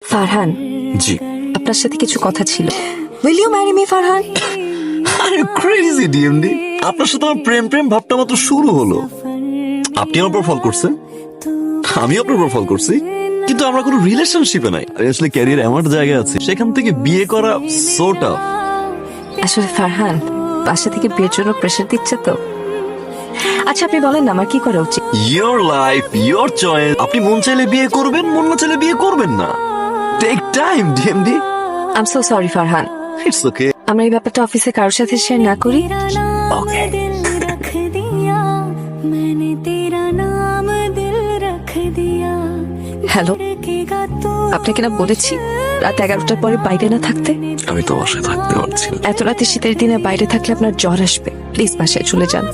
ফারহান, জি। আপনার সাথে কিছু কথা ছিল। Will you marry me, Farhan? আরে ক্রেজি ডিএমডি, আপনার সাথে আমার প্রেম প্রেম ভাবটা মাত্র শুরু হলো। আপনি আমার উপর ফল করছেন, আমি আপনার উপর ফল করছি, কিন্তু আমরা কোনো রিলেশনশিপে নাই। আমি আসলে ক্যারিয়ার এমন একটা জায়গায় আছে, সেখান থেকে বিয়ে করা সো টাফ। আসলে ফারহান, বাসা থেকে বিয়ের জন্য প্রেশার দিচ্ছে তো। আচ্ছা আপনি বলেন না আমার কি করা উচিত? Your life, your choice. আপনি মন চাইলে বিয়ে করবেন, মন না চাইলে বিয়ে করবেন না। টেক টাইম ডিএমডি। I am so sorry Farhan, it's okay. আমরা এই ব্যাপারটা অফিসে কারোর সাথে শেয়ার না করি। ওকে। হ্যালো, আপনাকে না বলেছি রাত 11টার পরে বাইরে না থাকতে? আমি তো বাসায় থাকতে পারছি না। এত রাতে শীতের দিনে বাইরে থাকলে আপনার জ্বর আসবে। প্লিজ বাসায় চলে যান।